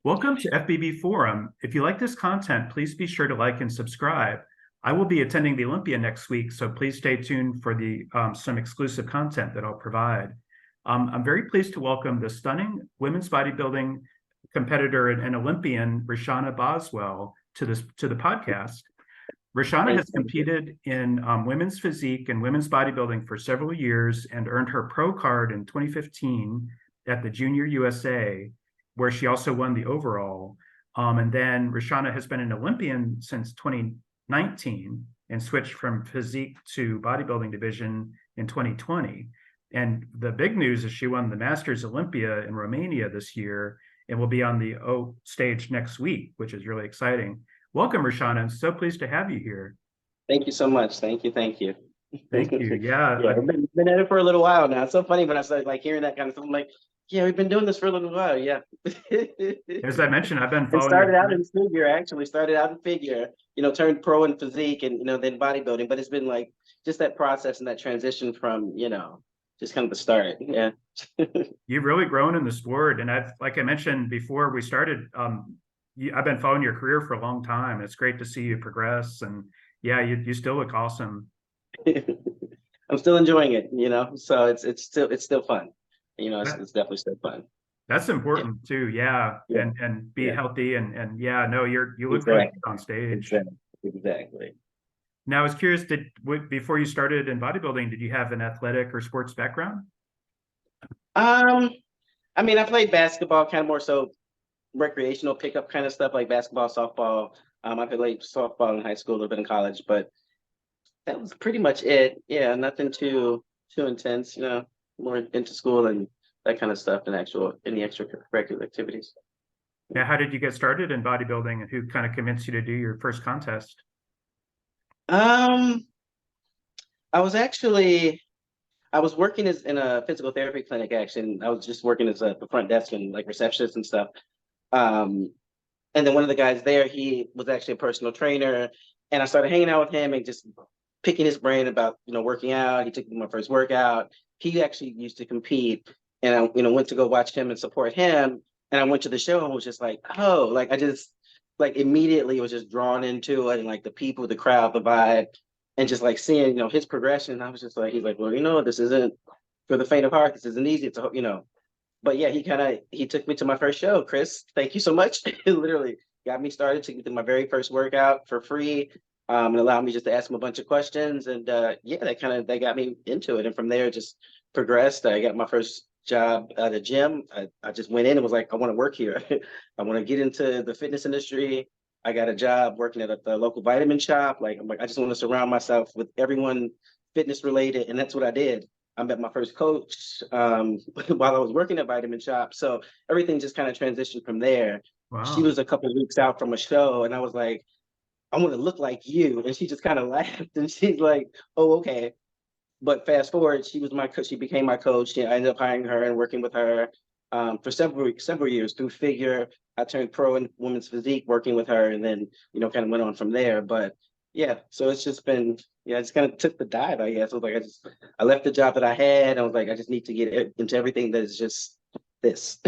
Welcome to FBB Forum. If you like this content, please be sure to like and subscribe. I will be attending the Olympia next week, so please stay tuned for some exclusive content that I'll provide. I'm very pleased to welcome the stunning women's bodybuilding competitor and Olympian Reshanna Boswell to the podcast. Reshanna has competed in women's physique and women's bodybuilding for several years and earned her pro card in 2015 at the Junior USA, where she also won the overall. And then Reshanna has been an Olympian since 2019 and switched from physique to bodybuilding division in 2020. And the big news is she won the Masters Olympia in Romania this year and will be on the O stage next week, which is really exciting. Welcome, Reshanna. I'm so pleased to have you here. Thank you so much. Thank you. Thank you. Thank you. Yeah. I've been at it for a little while now. It's so funny when I started like hearing that kind of stuff. I'm like, yeah, we've been doing this for a little while. Yeah. As I mentioned, I've been It following started out in figure, actually. Started out in figure, turned pro in physique and, then bodybuilding. But it's been like just that process and that transition from, just kind of the start. Yeah. You've really grown in the sport. And like I mentioned before we started, I've been following your career for a long time. It's great to see you progress. And yeah, you still look awesome. I'm still enjoying it, so it's still fun. It's definitely still fun. That's important too. Yeah. Yeah. And be Yeah. healthy and yeah, no, you look Exactly. really good on stage. Exactly. Now I was curious, before you started in bodybuilding, did you have an athletic or sports background? I mean, I played basketball kind of more so recreational pickup kind of stuff like basketball, softball. I played softball in high school, a little bit in college, but that was pretty much it. Yeah, nothing too intense, more into school and that kind of stuff and any extracurricular activities. Now, how did you get started in bodybuilding and who kind of convinced you to do your first contest? Um, I was working in a physical therapy clinic actually. And I was just working as the front desk and like receptionist and stuff. Um, and then one of the guys there, he was actually a personal trainer, and I started hanging out with him and just picking his brain about working out. He took me to my first workout. He actually used to compete, and I went to go watch him and support him. And I went to the show and was just like, oh, like I just like immediately was just drawn into it, and like the people, the crowd, the vibe, and just like seeing his progression. I was just like, he's like, well, this isn't for the faint of heart. This isn't easy to. But yeah, he took me to my first show. Chris, thank you so much. It literally got me started, took me to my very first workout for free, and allowed me just to ask him a bunch of questions. And yeah, that got me into it. And from there, just progressed. I got my first job at a gym. I just went in and was like, I want to work here. I want to get into the fitness industry. I got a job working at the local vitamin shop. Like, I'm like, I just want to surround myself with everyone fitness related. And that's what I did. I met my first coach while I was working at Vitamin Shop. So everything just kind of transitioned from there. She Wow. was a couple of weeks out from a show, and I was like, I want to look like you. And she just kind of laughed, and she's like, oh, okay. But fast forward, she was my coach. She became my coach. I ended up hiring her and working with her for several years through figure. I turned pro in women's physique working with her, and then kind of went on from there. But yeah, so it's just been I just kind of took the dive. I guess it was like I left the job that I had. I was like, I just need to get into everything that is just this.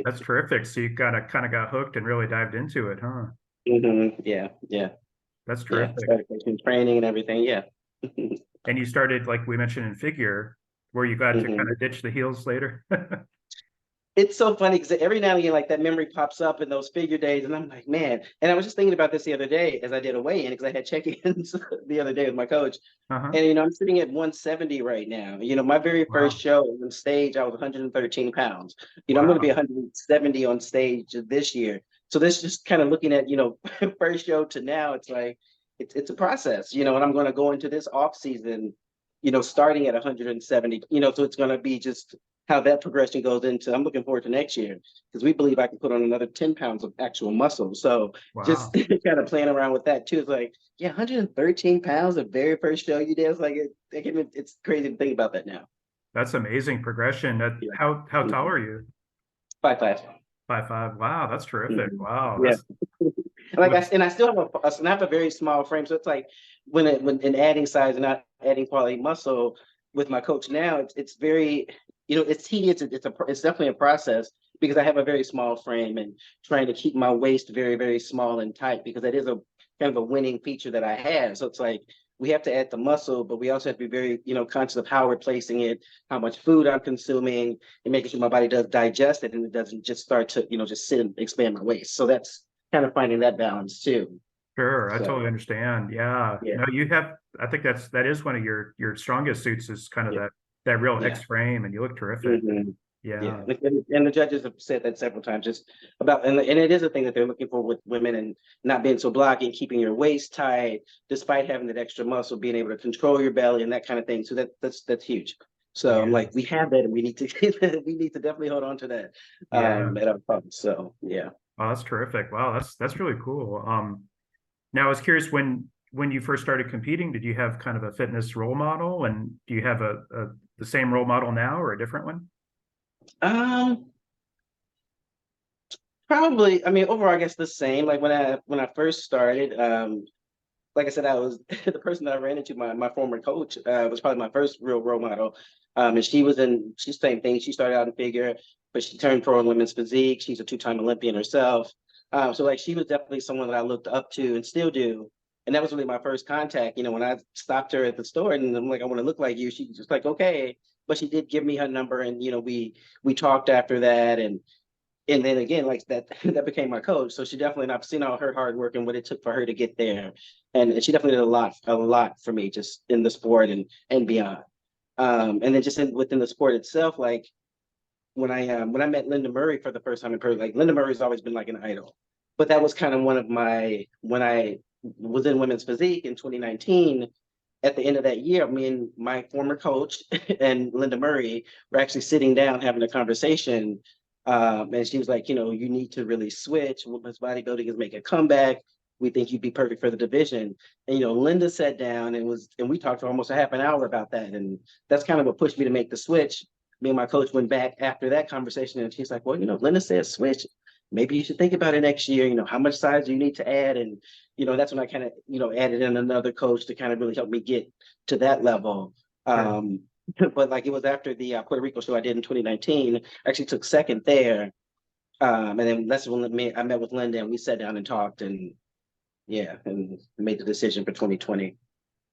That's terrific. So you kind of got hooked and really dived into it, huh? Yeah, yeah, That's yeah. terrific. Started taking training and everything. Yeah. And you started, like we mentioned, in figure. Were you glad to kind of ditch the heels later? It's so funny because every now and again, like that memory pops up in those figure days, and I'm like, man. And I was just thinking about this the other day as I did a weigh-in because I had check-ins the other day with my coach. Uh-huh. And I'm sitting at 170 right now. My very first Wow. show on stage, I was 113 pounds. I'm going to be Wow. 170 on stage this year. So this just kind of looking at, first show to now, it's like it's a process, and I'm going to go into this off season, starting at 170, so it's going to be just how that progression goes into. I'm looking forward to next year because we believe I can put on another 10 pounds of actual muscle. So just Wow. kind of playing around with that too. It's like, yeah, 113 pounds, the very first show you did. It's like, it's crazy to think about that now. That's amazing progression. Yeah. How tall are you? 5'5". 5'5". Wow, that's terrific. Mhm. Wow. Yeah. That's And I still have a very small frame. So it's like when in adding size and not adding quality muscle with my coach now, it's very it's tedious. It's definitely a process because I have a very small frame and trying to keep my waist very, very small and tight because that is a kind of a winning feature that I have. So it's like we have to add the muscle, but we also have to be very, conscious of how we're placing it, how much food I'm consuming, and making sure my body does digest it and it doesn't just start to, just sit and expand my waist. So that's kind of finding that balance too. Sure, I So totally understand. Yeah. yeah. No, I think that is one of your strongest suits is kind of Yeah. that real Yeah. X frame, and you look terrific. Mhm. Yeah, Yeah. and the judges have said that several times, just about, and it is a thing that they're looking for with women and not being so blocky and keeping your waist tight, despite having that extra muscle, being able to control your belly and that kind of thing. So that's huge. So I'm Yeah. like, we have that, and we need to we need to definitely hold on to that Yeah. at our club. So yeah. Oh, that's terrific. Wow, that's really cool. Now I was curious when you first started competing, did you have kind of a fitness role model, and do you have a the same role model now or a different one? Um, Probably. I mean, overall, I guess the same. Like when I first started, like I said, I was the person that I ran into. My former coach was probably my first real role model. And she's the same thing. She started out in figure, but she turned pro in women's physique. She's a two-time Olympian herself. So like she was definitely someone that I looked up to and still do. And that was really my first contact. When I stopped her at the store and I'm like, I want to look like you. She was just like, okay. But she did give me her number, and we talked after that, and then again, like that, that became my coach. So she definitely, and I've seen all her hard work and what it took for her to get there. And she definitely did a lot for me just in the sport and beyond. And then just within the sport itself, like when I met Linda Murray for the first time in person, like Linda Murray's always been like an idol. But that was kind of one of my when I was in women's physique in 2019. At the end of that year, me and my former coach and Linda Murray were actually sitting down having a conversation. And she was like, you need to really switch. Women's bodybuilding is making a comeback. We think you'd be perfect for the division. And Linda sat down and we talked for almost a half an hour about that. And that's kind of what pushed me to make the switch. Me and my coach went back after that conversation, and she's like, well, Linda said switch. Maybe you should think about it next year. How much size do you need to add? And that's when I kind of, added in another coach to kind of really help me get to that level. Sure. But like it was after the Puerto Rico show I did in 2019, I actually took second there. And then that's when I met with Linda and we sat down and talked, and yeah, and made the decision for 2020.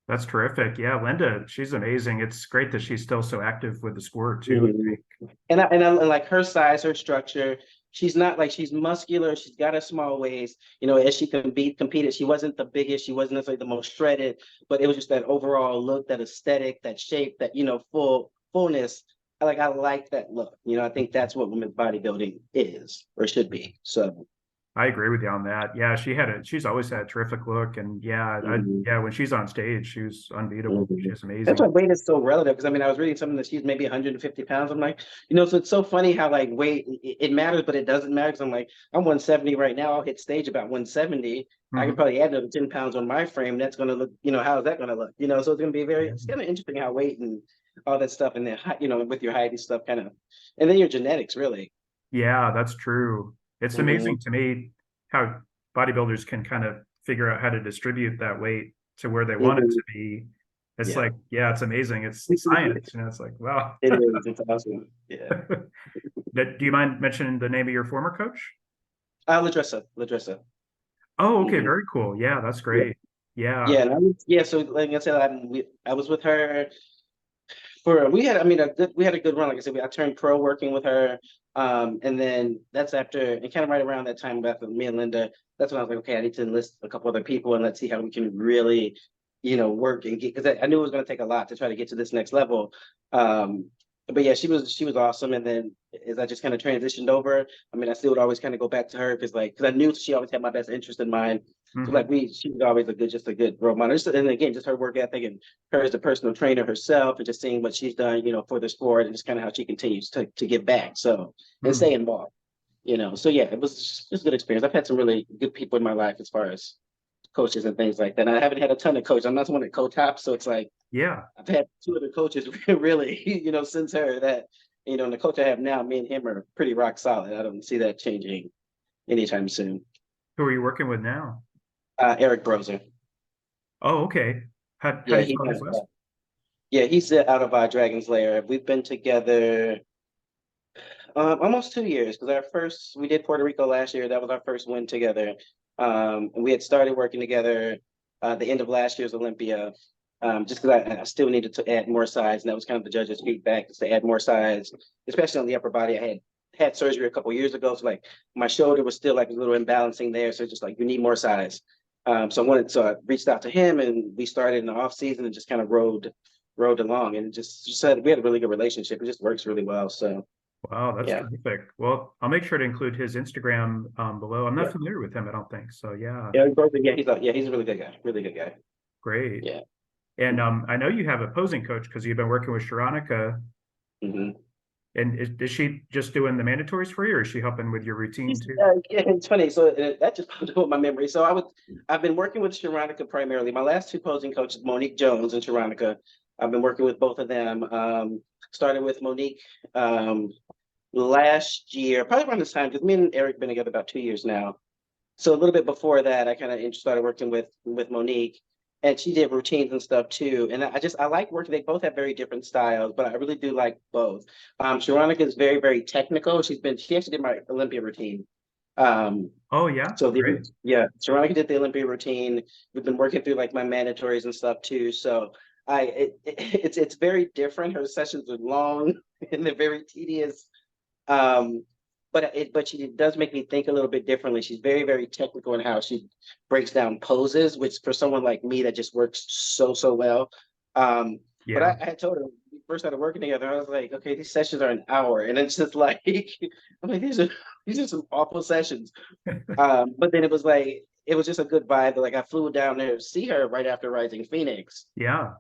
That's terrific. Yeah, Linda, she's amazing. It's great that she's still so active with the sport too, I Mhm. think. And like her size, her structure, she's not like she's muscular. She's got a small waist. As she competed, she wasn't the biggest. She wasn't necessarily the most shredded, but it was just that overall look, that aesthetic, that shape, that fullness. I like that look. I think that's what women's bodybuilding is or should be. So. I agree with you on that. Yeah, she's always had a terrific look, and Mhm. yeah, when she's on stage, she's unbeatable. Mhm. She's That's why amazing. weight is so relative. Because I mean, I was reading something that she's maybe 150 pounds. I'm like, so it's so funny how like weight it matters, but it doesn't matter. Because I'm like, I'm 170 right now. I'll hit stage about 170. I can Mhm. probably add another 10 pounds on my frame. That's gonna look, how is that gonna look? So it's gonna be Yeah. it's kind of interesting how weight and all that stuff and then with your height and stuff kind of, and then your genetics really. Yeah, that's true. It's Hmm. amazing to me how bodybuilders can kind of figure out how to distribute that weight to where they want it Hmm. to be. It's Yeah, like, yeah, it's amazing. It's science, It's like, wow. it is. It's awesome. Yeah. Do you mind mentioning the name of your former coach? Ladressa, Ladressa. Oh, okay, Hmm. very cool. Yeah, that's Yeah. great. Yeah. Yeah, yeah. So like I said, I was with her for we had I mean we had a good run. Like I said, I turned pro working with her. And then that's after and kind of right around that time after me and Linda, that's when I was like, okay, I need to enlist a couple other people and let's see how we can really, work and get, because I knew it was going to take a lot to try to get to this next level. Um, but yeah, she was awesome. And then as I just kind of transitioned over, I mean, I still would always kind of go back to her because I knew she always had my best interest in mind. So Hmm. like she was always just a good role model. And again, just her work ethic and her as a personal trainer herself, and just seeing what she's done, for the sport, and just kind of how she continues to give back. So and Hmm. stay involved. So yeah, it was just a good experience. I've had some really good people in my life as far as coaches and things like that. And I haven't had a ton of coaches. I'm not someone that co-top, so it's like Yeah. I've had two other coaches really, since her that, and the coach I have now, me and him are pretty rock solid. I don't see that changing anytime soon. Who are you working with now? Eric Brozer. Oh, okay. How do Yeah, you he spell kind his of last? Yeah, he's out of Dragon's Lair. We've been together almost 2 years because we did Puerto Rico last year. That was our first win together. And we had started working together the end of last year's Olympia, just because I still needed to add more size, and that was kind of the judges' feedback is to add more size, especially on the upper body. I had surgery a couple years ago, so like my shoulder was still like a little imbalancing there. So just like you need more size. So I reached out to him, and we started in the off season and just kind of rode along, and just said we had a really good relationship. It just works really well. So Wow, that's yeah, terrific. Well, I'll make sure to include his Instagram below. I'm not yeah, familiar with him, I don't think. So yeah, he's a really good guy. great. Yeah. And I know you have a posing coach because you've been working with Sheronica. Mm-hmm. And is she just doing the mandatories for you, or is she helping with your routine too? Yeah, it's funny. So that just popped up in my memory. I've been working with Sheronica primarily. My last two posing coaches, Monique Jones and Sheronica. I've been working with both of them. Started with Monique last year, probably around this time, because me and Eric been together about 2 years now. So a little bit before that, I kind of started working with Monique, and she did routines and stuff too. And I like working. They both have very different styles, but I really do like both. Sharonica is very very technical. She actually did my Olympia routine. Um, Oh yeah, great. yeah, Sharonica did the Olympia routine. We've been working through like my mandatories and stuff too. So it's very different. Her sessions are long and they're very tedious. Um, but she does make me think a little bit differently. She's very, very technical in how she breaks down poses, which for someone like me that just works so well. But Yeah, I had told her when we first started working together, I was like, okay, these sessions are an hour, and it's just like I'm like these are some awful sessions. But then it was just a good vibe. Like I flew down there to see her right after Rising Phoenix. yeah.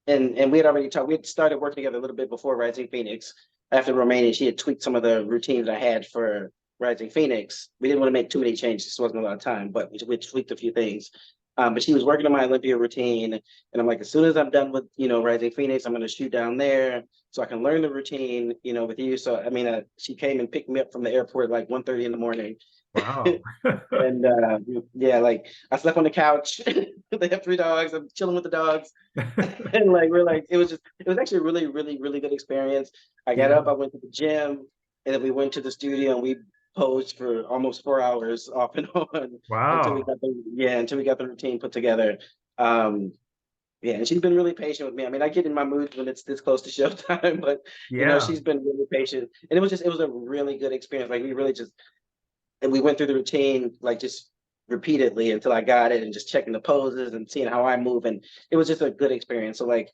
And we had already talked. We had started working together a little bit before Rising Phoenix. After Romania, she had tweaked some of the routines I had for Rising Phoenix. We didn't want to make too many changes. This wasn't a lot of time, but we tweaked a few things. But she was working on my Olympia routine, and I'm like, as soon as I'm done with Rising Phoenix, I'm going to shoot down there so I can learn the routine, with you. So I mean, she came and picked me up from the airport like 1:30 in the morning. Wow. And yeah, like I slept on the couch. They have three dogs. I'm chilling with the dogs. And like it was actually a really, really, really good experience. I got Yeah. up, I went to the gym, and then we went to the studio and we posed for almost 4 hours off and on Wow. until we got the routine put together. Um, yeah, and she's been really patient with me. I mean, I get in my mood when it's this close to showtime, but Yeah. she's been really patient. And it was a really good experience. Like we went through the routine like just repeatedly until I got it and just checking the poses and seeing how I move. And it was just a good experience. So like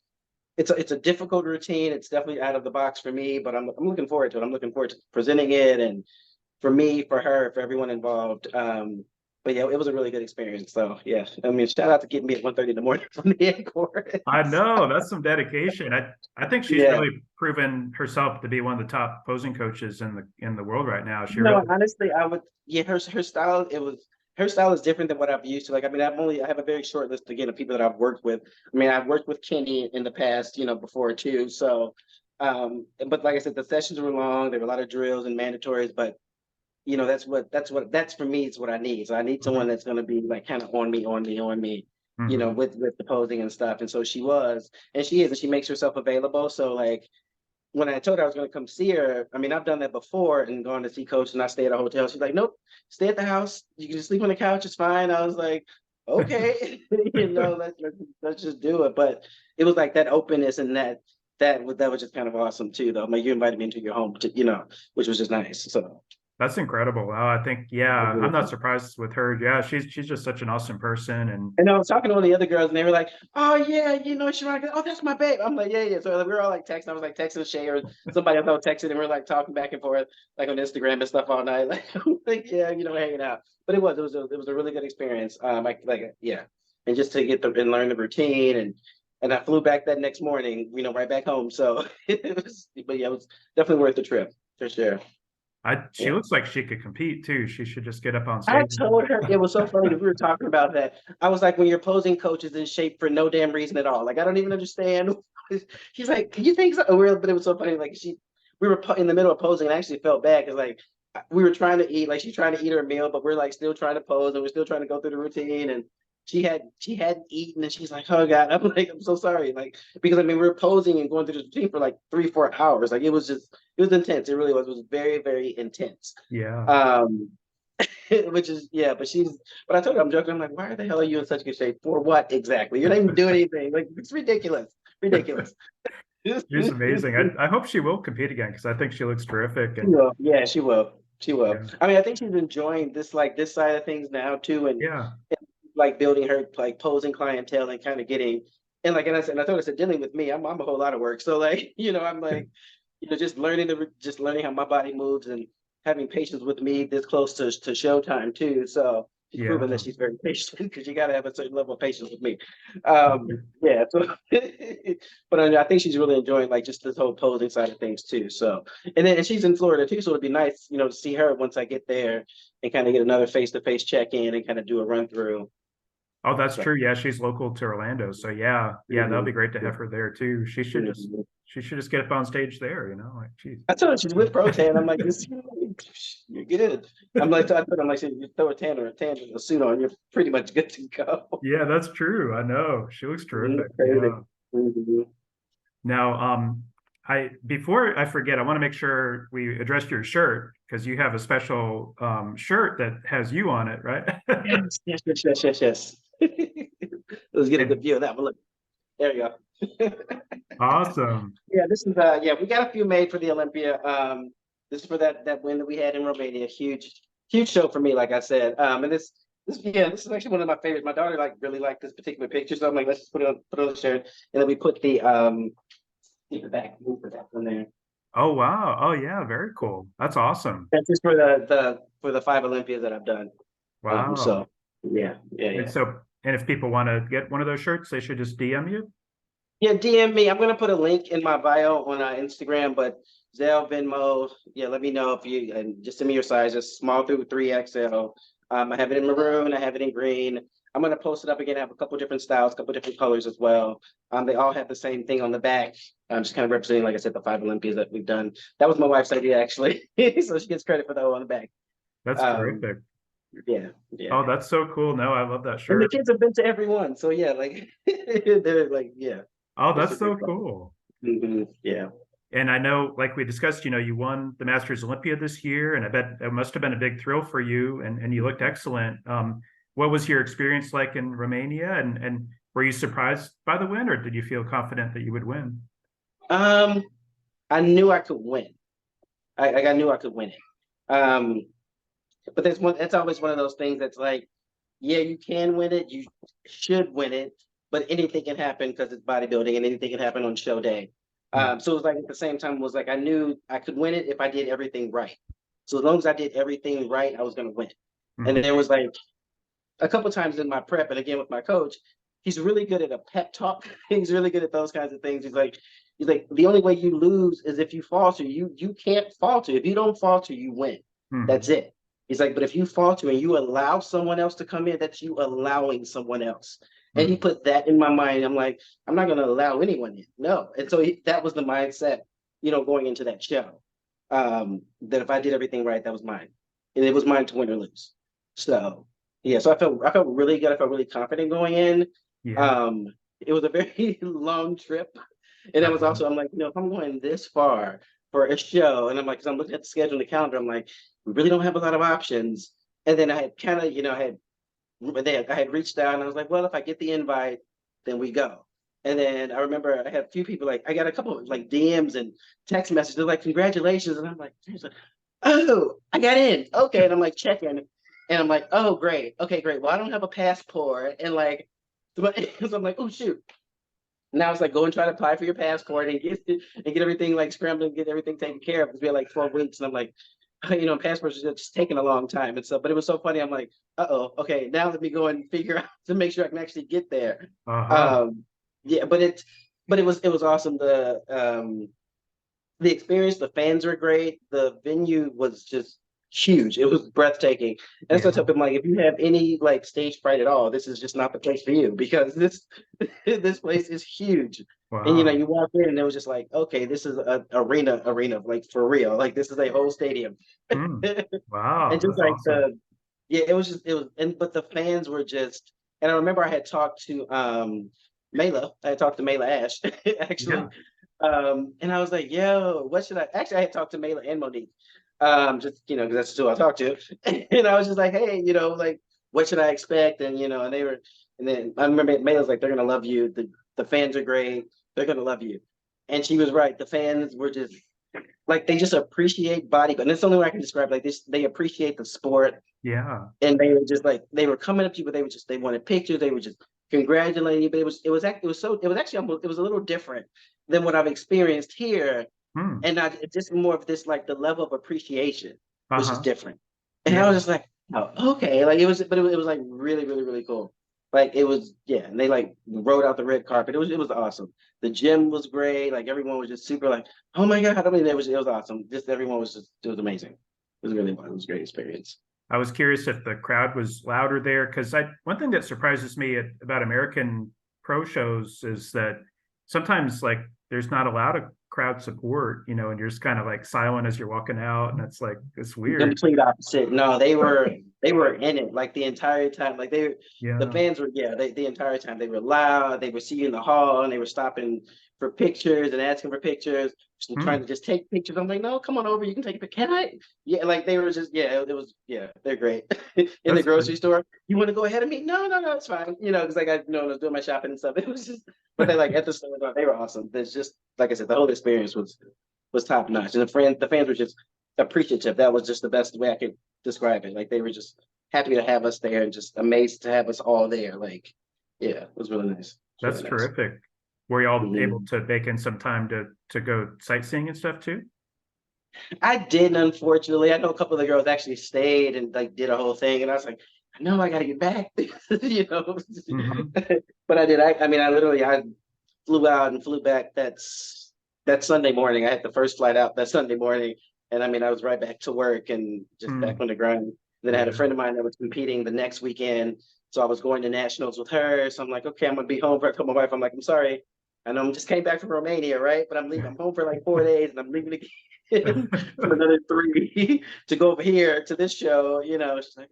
it's a difficult routine. It's definitely out of the box for me, but I'm looking forward to it. I'm looking forward to presenting it and for me, for her, for everyone involved. But yeah, it was a really good experience. So yeah, I mean, shout out to getting me at 1:30 in the morning from the airport. I know that's some dedication. I think she's Yeah. really proven herself to be one of the top posing coaches in the world right now. She No, really, honestly, I would. Yeah, her style. Her style is different than what I've used to. Like, I mean, I have a very short list again of people that I've worked with. I mean, I've worked with Kenny in the past, before too. So, but like I said, the sessions were long. There were a lot of drills and mandatories, but that's for me. It's what I need. So I need someone Mhm. that's going to be like kind of on me, Mhm. with the posing and stuff. And so she was, and she is, and she makes herself available. So like when I told her I was going to come see her, I mean, I've done that before and gone to see Coach and I stay at a hotel. She's like, nope, stay at the house. You can just sleep on the couch. It's fine. I was like, okay, let's just do it. But it was like that openness and that was just kind of awesome too, though. Like you invited me into your home, which was just nice. So That's incredible. Wow, I think, yeah, I'm not surprised with her. Yeah, she's just such an awesome person. And and I was talking to one of the other girls, and they were like, "Oh yeah, Sheronica. Oh, that's my babe." I'm like, "Yeah, yeah." So like, we were all like texting. I was like texting Shay or somebody else. I was texting, and we are like talking back and forth, like on Instagram and stuff all night. Like yeah, hanging out. But it was a really good experience. Yeah, and just to and learn the routine, and I flew back that next morning, right back home. So but yeah, it was definitely worth the trip for sure. she Yeah. looks like she could compete too. She should just get up on I stage. told her it was so funny that we were talking about that. I was like, when your posing coach is in shape for no damn reason at all. Like, I don't even understand. She's like, you think so? But it was so funny. Like, we were in the middle of posing, and I actually felt bad because like we were trying to eat, like she's trying to eat her meal, but we're like still trying to pose, and we're still trying to go through the routine. And she hadn't eaten, and she's like, oh God, I'm like, I'm so sorry. Like, because I mean, we were posing and going through this routine for like 3-4 hours. Like, it was intense. It really was. It was very, very intense. Yeah. Um, which is, yeah, but I told her, I'm joking. I'm like, why the hell are you in such good shape? For what exactly? You're not even doing anything. Like, it's ridiculous. Ridiculous. She's amazing. I hope she will compete again because I think she looks terrific. She And will. Yeah, she will. She will. yeah, I mean, I think she's enjoying this, like this side of things now too, and yeah, like building her like posing clientele and kind of getting, and like, and I said, and I told her, I said, dealing with me, I'm a whole lot of work. So like, I'm like, just learning how my body moves and having patience with me this close to showtime too. So she's proven that yeah. she's very patient because you got to have a certain level of patience with me. Yeah. So, but I think she's really enjoying like just this whole posing side of things too. So, and she's in Florida too, so it'd be nice, to see her once I get there and kind of get another face-to-face check-in and kind of do a run through. Oh, that's So, true. Yeah, she's local to Orlando. So yeah, yeah, that'll be mhm, great to have her there too. mhm. She should just get up on stage there, like geez. I told her she's with Protan. I'm like, you're good. I'm like, I told her, I'm like, you throw a suit on, you're pretty much good to go. Yeah, that's true. I know. She looks Mhm, terrific. crazy. Yeah. Mhm. Now, I before I forget, I want to make sure we address your shirt because you have a special shirt that has you on it, right? Yes, yes, yes, yes, yes, yes. Let's get a good And view of that one. Look, there you go. awesome. Yeah, this is yeah, we got a few made for the Olympia. This is for that win that we had in Romania. Huge show for me, like I said. And this is actually one of my favorites. My daughter really liked this particular picture, so I'm like, let's just put it on the shirt, and then we put the back move for that one there. Oh wow. Oh yeah, very cool. That's awesome. That's just for the 5 Olympias that I've done. Wow. So yeah, yeah, And yeah. so, and if people want to get one of those shirts, they should just DM you. Yeah, DM me. I'm gonna put a link in my bio on Instagram, but Zelle, Venmo, yeah, let me know if you and just send me your sizes, small through 3XL. I have it in maroon, I have it in green. I'm gonna post it up again. I have a couple different styles, a couple different colors as well. They all have the same thing on the back. I'm just kind of representing, like I said, the 5 Olympias that we've done. That was my wife's idea actually, so she gets credit for that on the back. That's Um, terrific. yeah, yeah. Oh, that's so cool. No, I love that And the shirt. kids have been to every one, so yeah, like they're like, yeah, Oh, they're that's super so excited. cool. Yeah. And I know, like we discussed, you won the Masters Olympia this year, and I bet it must have been a big thrill for you, and you looked excellent. What was your experience like in Romania, and were you surprised by the win, or did you feel confident that you would win? Um, I knew I could win. I knew I could win it. But that's always one of those things that's like, yeah, you can win it, you should win it, but anything can happen because it's bodybuilding and anything can happen on show day. Yeah. So it was like at the same time, it was like I knew I could win it if I did everything right. So as long as I did everything right, I was gonna win. And Mhm. there was like a couple times in my prep, and again with my coach, he's really good at a pep talk. He's really good at those kinds of things. He's like, the only way you lose is if you falter. You can't falter. If you don't falter, you win. Mhm. That's it. He's like, but if you falter and you allow someone else to come in, that's you allowing someone else. And he Mhm. put that in my mind. I'm like, I'm not going to allow anyone in. No. And so that was the mindset, going into that show. That if I did everything right, that was mine, and it was mine to win or lose. So yeah, so I felt really good. I felt really confident going in. Yeah. Um, it was a very long trip, and it was Uh-huh. also I'm like, if I'm going this far for a show, and I'm like, because I'm looking at the schedule and the calendar, I'm like, we really don't have a lot of options. And then I had kind of, I had reached out and I was like, well, if I get the invite, then we go. And then I remember I had a few people like I got a couple of like DMs and text messages. They're like, congratulations. And I'm like, oh, I got in. Okay. And I'm like checking. And I'm like, oh, great. Okay, great. Well, I don't have a passport. And like, so I'm like, oh shoot. Now it's like go and try to apply for your passport and get everything like scrambled and get everything taken care of because we had like 12 weeks. And I'm like, passports are just taking a long time and stuff. But it was so funny. I'm like, uh-oh, okay, now let me go and figure out to make sure I can actually get there. Uh-huh. Um, yeah, but it was awesome. The experience, the fans were great. The venue was just huge. It was breathtaking. And that's what I tell Yeah. people, like, if you have any like stage fright at all, this is just not the place for you because this this place is huge. And Wow. you walk in and it was just like, okay, this is an arena, like for real. Like this is a whole stadium. Hmm. And Wow. just That's like awesome. yeah, it was, and but the fans were just And I remember I had talked to Mayla. I had talked to Mayla Ash actually. Yeah. And I was like, yo, what should I actually I had talked to Mayla and Monique. Just because that's who I talked to. And I was just like, hey, like what should I expect? And and they were and then I remember Mayla's like, they're gonna love you. The fans are great, they're gonna love you. And she was right. The fans were just like they just appreciate body, but that's the only way I can describe it. Like this, they appreciate the sport, Yeah. and they were just like they were coming up to you, but they wanted pictures. They were just congratulating you. But it was actually almost it was a little different than what I've experienced here, Hmm. and not just more of this like the level of appreciation was just Uh-huh. different. And Yeah. I was just like, oh, okay, like it was like really really really cool. Like it was, yeah, and they like rode out the red carpet. It was awesome. The gym was great. Like everyone was just super like, oh my God. I mean, it was awesome. Just everyone was just, it was amazing. It was really fun. It was a great experience. I was curious if the crowd was louder there because I one thing that surprises me about American pro shows is that sometimes like there's not a lot of crowd support, and you're just kind of like silent as you're walking out, and it's like it's weird. Complete opposite. No, they were in it like the entire time. Like the Yeah. fans were, yeah, the entire time they were loud. They were seeing in the hall and they were stopping for pictures and asking for pictures and trying Hmm. to just take pictures. I'm like, no, come on over. You can take a picture. Can I? Yeah, like they were just, yeah, it was, yeah, they're great. In the That's grocery good. store, you want to go ahead of me? No, no, no, it's fine. Because like I was doing my shopping and stuff. It was just, but they like at the store, they were awesome. There's just like I said, the whole experience was top notch, and the fans were just appreciative. That was just the best way I could describe it. Like they were just happy to have us there and just amazed to have us all there. Like, yeah, it was really nice. It's That's really nice. terrific. Were y'all able Mhm. to bake in some time to go sightseeing and stuff too? I didn't, unfortunately. I know a couple of the girls actually stayed and like did a whole thing, and I was like, I know I got to get back, you know. Hmm. But I did. I mean, I flew out and flew back. That Sunday morning. I had the first flight out that Sunday morning, and I mean, I was right back to work and just back Mm. on the grind. Then I had a Yeah. friend of mine that was competing the next weekend, so I was going to nationals with her. So I'm like, okay, I'm gonna be home. I told my wife, I'm like, I'm sorry. I know I'm just came back from Romania, right? But I'm leaving. I'm home for like 4 days, and I'm leaving again for another three to go over here to this show. She's like,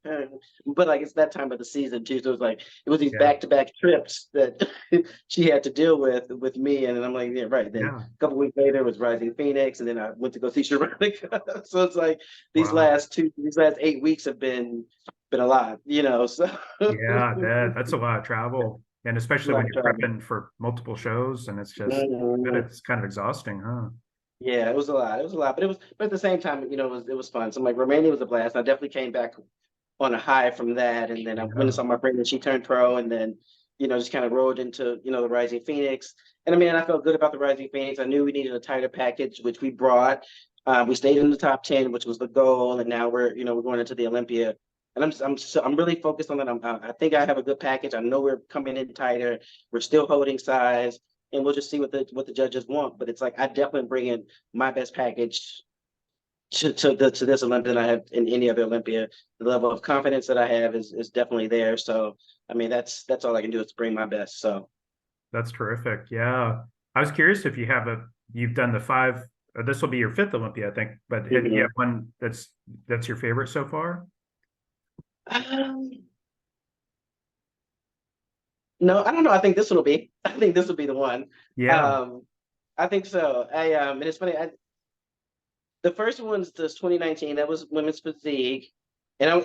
but like it's that time of the season too. So it was these Yeah. back to back trips that she had to deal with me, and then I'm like, yeah, right. Then Yeah. a couple weeks later was Rising Phoenix, and then I went to go see Sheronica. So it's like Wow. these last 8 weeks have been a lot. So Yeah, that's a lot of travel. And a especially lot when of you're travel. prepping for multiple shows and it's just, but Mhm. it's kind of exhausting, huh? Yeah, it was a lot. It was a lot, but at the same time, it was fun. So like Romania was a blast. I definitely came back on a high from that, and then I went and Yeah. saw my friend, and she turned pro, and then just kind of rode into the Rising Phoenix. And I mean, I felt good about the Rising Phoenix. I knew we needed a tighter package, which we brought. We stayed in the top 10, which was the goal, and now we're going into the Olympia. And I'm really focused on that. I think I have a good package. I know we're coming in tighter. We're still holding size, and we'll just see what the judges want. But it's like I definitely bring in my best package to this Olympia than I have in any other Olympia. The level of confidence that I have is definitely there. So I mean that's all I can do is bring my best. So That's terrific. Yeah. I was curious if you've done the five, this will be your fifth Olympia, I think, but you mhm. have one that's your favorite so far? um, no, I don't know. I think this will be. I think this will be the one. Yeah. Um, I think so. And it's funny. The first one's this 2019. That was women's physique, I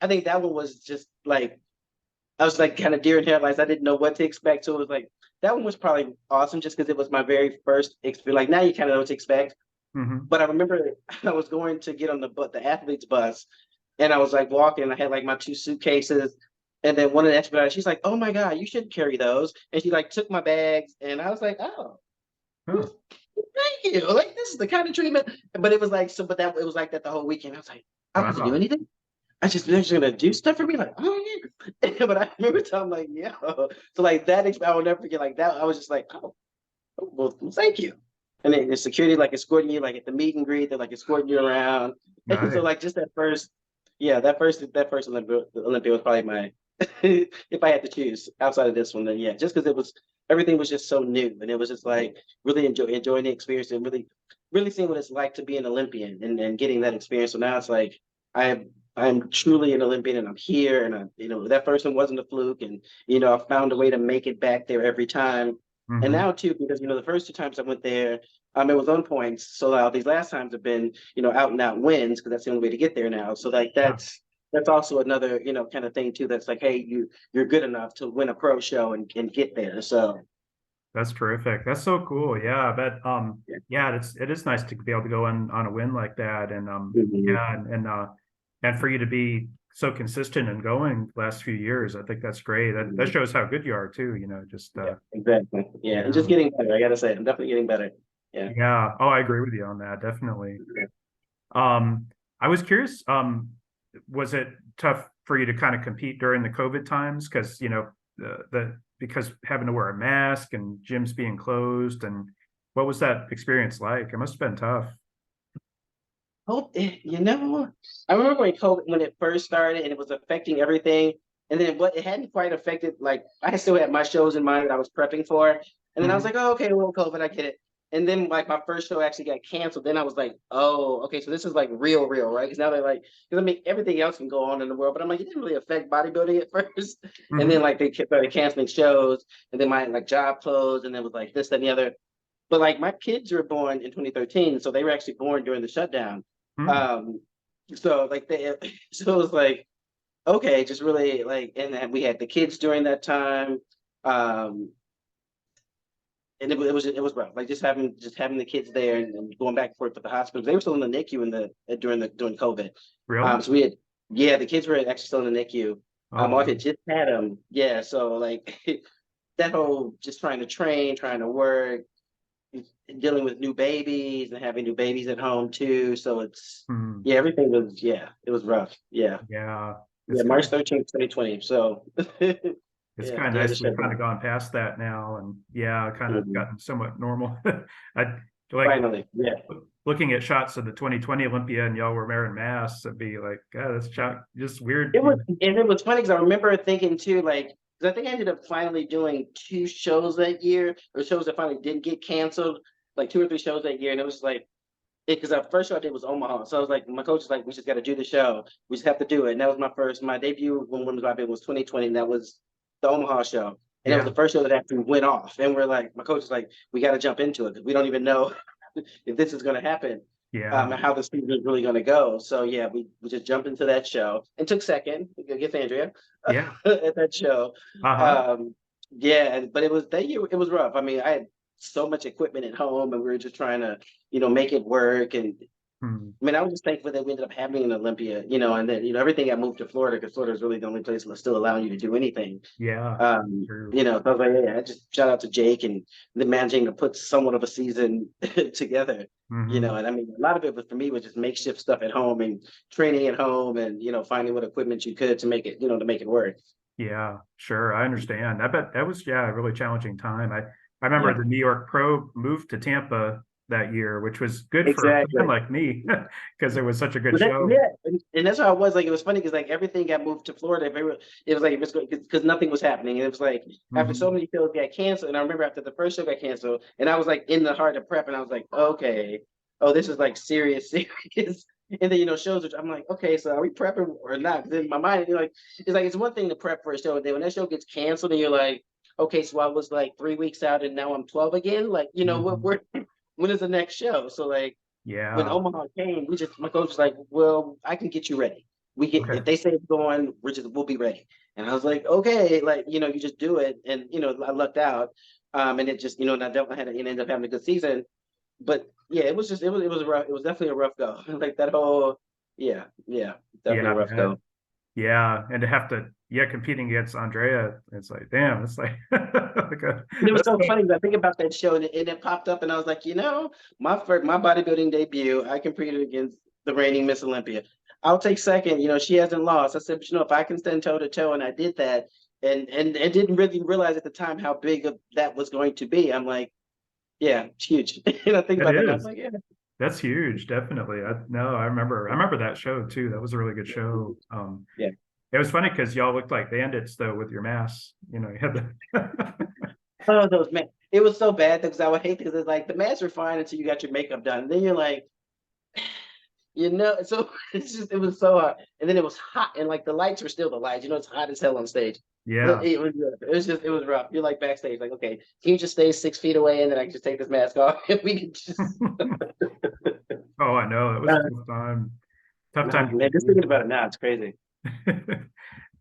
think that one was just like I was like kind of deer in headlights. I didn't know what to expect. So it was like that one was probably awesome just because it was my very first experience. Like now you kind of know what to expect. Hmm. But I remember I was going to get on the athlete's bus, and I was like walking. I had like my two suitcases, and then one of the expediters, she's like, "Oh my God, you shouldn't carry those." And she like took my bags, and I was like, "Oh, Huh. well, thank you. Like this is the kind of treatment." But it was like so, but that it was like that the whole weekend. I was like, I don't have to do Wow. anything. They're just gonna do stuff for me, like, oh yeah. But I remember telling like, yeah. So like I will never forget like that. I was just like, well, thank you. And then the security like escorting you like at the meet and greet, they're like escorting you around. And so Nice. like just that first, yeah, that first Olympia was probably my if I had to choose outside of this one, then yeah, just because everything was just so new and it was just like really enjoying the experience and really seeing what it's like to be an Olympian and getting that experience. So now it's like I have I'm truly an Olympian and I'm here. And that first one wasn't a fluke. And, I found a way to make it back there every time. And Hmm. now too, because, the first two times I went there, it was on points. So these last times have been, out and out wins because that's the only way to get there now. So like Yeah, that's also another, kind of thing too. That's like, hey, you're good enough to win a pro show and get there. So that's terrific. That's so cool. Yeah, but yeah. yeah, it is nice to be able to go on a win like that, and Mhm. yeah, and for you to be so consistent and going the last few years, I think that's great. That Mhm. shows how good you are too. Just Yeah, exactly. Yeah, and just yeah, getting better. I gotta say, I'm definitely getting better. Yeah. yeah. Oh, I agree with you on that. Definitely. Um, I was curious, was it tough for you to kind of compete during the COVID times? Because, because having to wear a mask and gyms being closed, and what was that experience like? It must have been tough. I remember when it first started and it was affecting everything, and then what it hadn't quite affected. Like I still had my shows in mind that I was prepping for, and then I was Mhm. like, oh, okay, well, COVID, I get it. And then like my first show actually got canceled. Then I was like, oh, okay, so this is like real, right? Because now they're like, because I mean everything else can go on in the world, but I'm like, it didn't really affect bodybuilding at first. And then Mhm. like they started canceling shows, and then my like job closed, and then it was like this, that, and the other. But like my kids were born in 2013, so they were actually born during the shutdown. Mhm. Um, so like so it was like okay, just really like, and then we had the kids during that time, um, and it was rough. Like just having the kids there and going back and forth to the hospitals. They were still in the NICU during COVID. Really? So we had yeah, the kids were actually still in the NICU. Oh, I wow. had just had them. Yeah, so like that whole just trying to train, trying to work, dealing with new babies and having new babies at home too. So Mhm. yeah, everything was it was rough. Yeah. Yeah. It's Yeah, kind March of 2020. So it's yeah, kind of they had to nice we've shut kind of down. gone past that now, and yeah, kind of Mhm. gotten somewhat normal. I like Finally, yeah. looking at shots of the 2020 Olympia and y'all were wearing masks. It'd be like, yeah, that's just weird. It was funny because I remember thinking too, like, because I think I ended up finally doing two shows that year, or shows that finally didn't get canceled, like two or three shows that year, and it was like because the first show I did was Omaha. So I was like, my coach was like, we just got to do the show. We just have to do it. And that was my debut when Women's Bodybuilding was 2020. And that was the Omaha show. And that was Yeah, the first show that actually went off. And we're like, my coach was like, we got to jump into it because we don't even know if this is going to happen, yeah, and how the season is really going to go. So yeah, we just jumped into that show and took second against Andrea yeah. at that show. Uh-huh. Um, yeah, but it was that year. It was rough. I mean, I had so much equipment at home, and we were just trying to make it work. And Hmm. I mean, I was just thankful that we ended up having an Olympia, and then everything got moved to Florida because Florida is really the only place that's still allowing you to do anything. Yeah, true. So I was like, yeah, I just shout out to Jake and the managing to put somewhat of a season together. Hmm. And I mean, a lot of it was for me was just makeshift stuff at home and training at home and finding what equipment you could to make it, to make it work. Yeah, sure. I understand. I bet that was, yeah, a really challenging time. I remember Yeah, the New York Pro moved to Tampa that year, which was good for a fan exactly. like me because it was such a good But that, show. yeah, and that's how it was. Like it was funny because like everything got moved to Florida. It was like it was because nothing was happening. And it was like after so Hmm. many shows got canceled, and I remember after the first show got canceled, and I was like in the heart of prep, and I was like, okay, oh, this is like serious, serious. And then shows, which I'm like, okay, so are we prepping or not? Because in my mind, it's one thing to prep for a show, and then when that show gets canceled, and you're like, okay, so I was like 3 weeks out, and now I'm 12 again. Like, what Hmm. we're when is the next show? So like when Yeah. Omaha came, my coach was like, "Well, I can get you ready. If Okay. they say it's going, we'll be ready." And I was like, "Okay, like you just do it." And I lucked out, and it just and I definitely ended up having a good season. But yeah, it was rough. It was definitely a rough go. Like that whole yeah, definitely a Yeah, rough I go. yeah, and to have to yeah competing against Andrea, it's like damn, it's like And it was that's so so, funny because I think about that show and it popped up and I was like, my bodybuilding debut, I competed against the reigning Miss Olympia. I'll take second. She hasn't lost. I said, but if I can stand toe to toe, and I did that, and didn't really realize at the time how big of that was going to be. I'm like, yeah, it's huge. And I think that about that, and I'm is like, yeah, that's huge, definitely. I remember that show too. That was a really good show. yeah. It was funny because y'all looked like bandits though with your masks. You had the Oh, those man, it was so bad because I would hate because it's like the masks are fine until you got your makeup done, and then you're like. So it was so hard. And then it was hot and like the lights were still the lights. It's hot as hell on stage. Yeah. It was rough. You're like backstage, like, okay, can you just stay 6 feet away and then I can just take this mask off and we can just Oh, I know. It was a tough time. Tough nah, time to man, get just thinking about it now, it's crazy. through.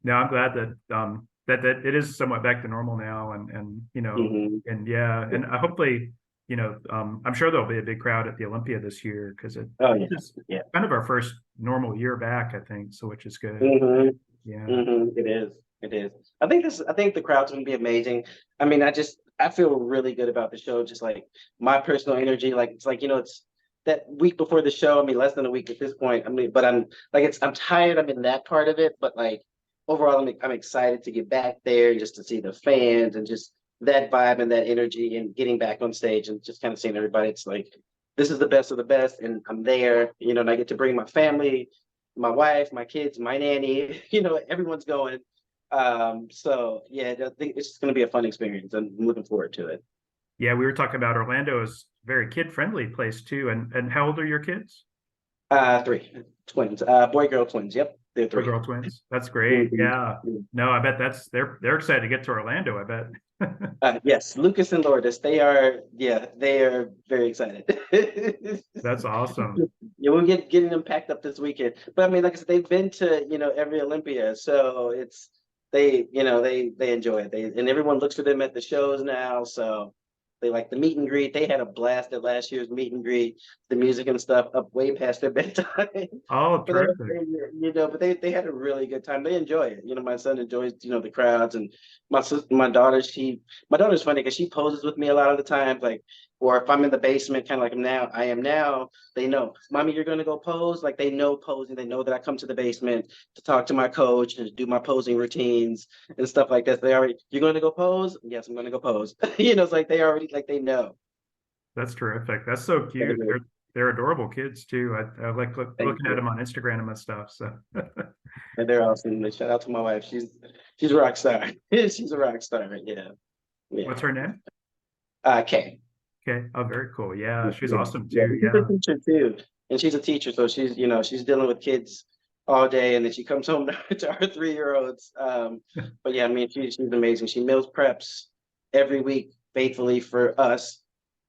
No, I'm glad that it is somewhat back to normal now, and Hmm. and yeah, and hopefully, I'm sure there'll be a big crowd at the Olympia this year because Oh yeah, this is yeah. kind of our first normal year back, I think, so which is good. Hmm. Yeah. Hmm. It is. It is. I think the crowd's gonna be amazing. I mean, I feel really good about the show. Just like my personal energy, like it's like it's that week before the show. I mean, less than a week at this point. I mean, but I'm tired. I'm in that part of it, but like overall, I'm excited to get back there just to see the fans and just that vibe and that energy and getting back on stage and just kind of seeing everybody. It's like this is the best of the best, and I'm there. And I get to bring my family, my wife, my kids, my nanny. Everyone's going. So yeah, I think it's going to be a fun experience. I'm looking forward to it. Yeah, we were talking about Orlando is a very kid-friendly place too. And how old are your kids? Three twins, boy, girl twins. Yep, they're Boy, three. girl twins. That's great. Mhm. Yeah. No, I bet they're excited to get to Orlando, I bet. Yes, Lucas and Lourdes. They are very excited. That's awesome. Yeah, we'll getting them packed up this weekend. But I mean, like I said, they've been to every Olympia, so they enjoy it. And everyone looks for them at the shows now, so they like the meet and greet. They had a blast at last year's meet and greet, the music and stuff up way past their bedtime. Oh, But terrific. they had a really good time. They enjoy it. My son enjoys the crowds, and my daughter my daughter's funny because she poses with me a lot of the times, like, or if I'm in the basement, kind of like I am now. They know, mommy, you're gonna go pose. Like they know posing. They know that I come to the basement to talk to my coach and do my posing routines and stuff like that. You're going to go pose? Yes, I'm going to go pose. It's like they already, like they know. That's terrific. That's so cute. They're adorable kids too. I like Thank looking at you. them on Instagram and stuff. So And they're awesome. Shout out to my wife. She's a rock star. She's a rock star. Yeah. Yeah. what's her name? Kay. Okay. Oh, very cool. Yeah, she's Yeah. awesome Yeah. too. She's a Yeah. teacher too. And she's a teacher. So she's dealing with kids all day. And then she comes home to our 3-year-olds. But yeah, I mean, she's amazing. She meals preps every week faithfully for us.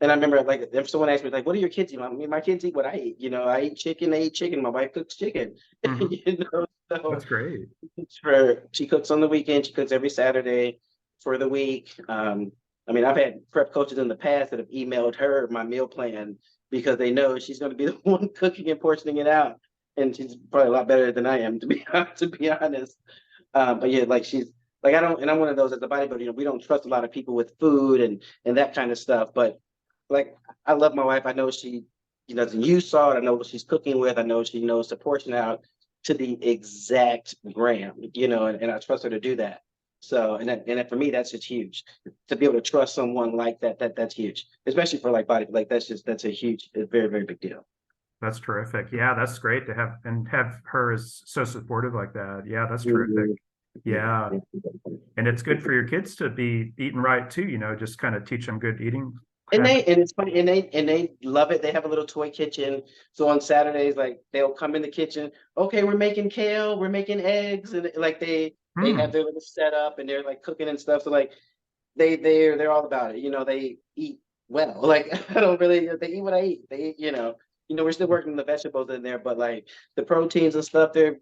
And I remember, like, if someone asked me, like, what do your kids eat? I mean, my kids eat what I eat. I eat chicken. They eat chicken. My wife cooks chicken. Mhm. So That's great. she cooks on the weekend. She cooks every Saturday for the week. I mean, I've had prep coaches in the past that have emailed her my meal plan because they know she's going to be the one cooking and portioning it out, and she's probably a lot better than I am, to be honest. But yeah, like she's like I don't, and I'm one of those as a bodybuilder. We don't trust a lot of people with food and that kind of stuff. But like, I love my wife. I know she doesn't use salt. I know what she's cooking with. I know she knows to portion out to the exact gram. And I trust her to do that. So, and for me, that's just huge to be able to trust someone like that. That's huge, especially for like body. Like that's a very, very big deal. That's terrific. Yeah, that's great to have her as so supportive like that. Yeah, that's terrific. Mhm. Yeah. Yeah. And it's good for your kids to be eating right too, just kind of teach them good eating And habits. it's funny, and they love it. They have a little toy kitchen. So on Saturdays, like they'll come in the kitchen. Okay, we're making kale, we're making eggs, and like they have Hmm. their little setup and they're like cooking and stuff. So like they're all about it. They eat well. Like I don't really they eat what I eat. They eat, we're still working the vegetables in there, but like the proteins and stuff, they're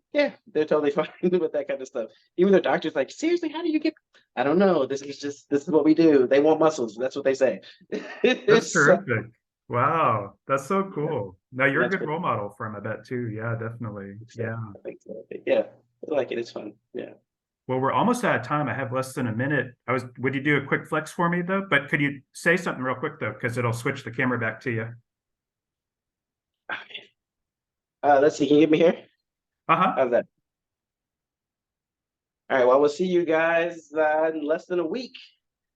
totally fine with that kind of stuff. Even their doctor's like, seriously, how do you get? I don't know. This is what we do. They want muscles. That's what they say. That's So, terrific. Wow, that's so yeah, cool. Now you're a that's good great. role model for him, I bet too. Yeah, definitely. So, Yeah. I think so. Yeah, I like it. It's fun. Yeah. Well, we're almost out of time. I have less than a minute. Would you do a quick flex for me though? But could you say something real quick though? Because it'll switch the camera back to you. Okay. Let's see. Can you get me here? Uh-huh. How's that? All right. Well, we'll see you guys in less than a week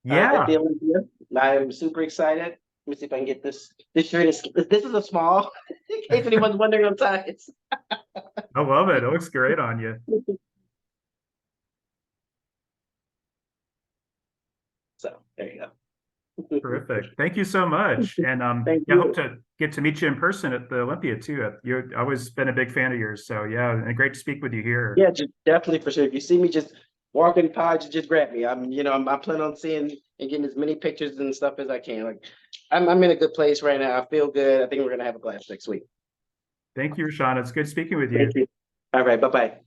at Yeah, the Olympia. I'm super excited. Let me see if I can get this. This shirt this is a small, in case anyone's wondering on size. I love it. It looks great on you. So there you go. Terrific. Thank you so much. And Thank yeah, I hope you. to get to meet you in person at the Olympia too. I've always been a big fan of yours. So yeah, and great to speak with you here. Yeah, definitely for sure. If you see me just walking by, just grab me. I plan on seeing and getting as many pictures and stuff as I can. Like, I'm in a good place right now. I feel good. I think we're gonna have a blast next week. Thank you, Rashawn. It's good speaking with you. Thank you. All right, bye bye.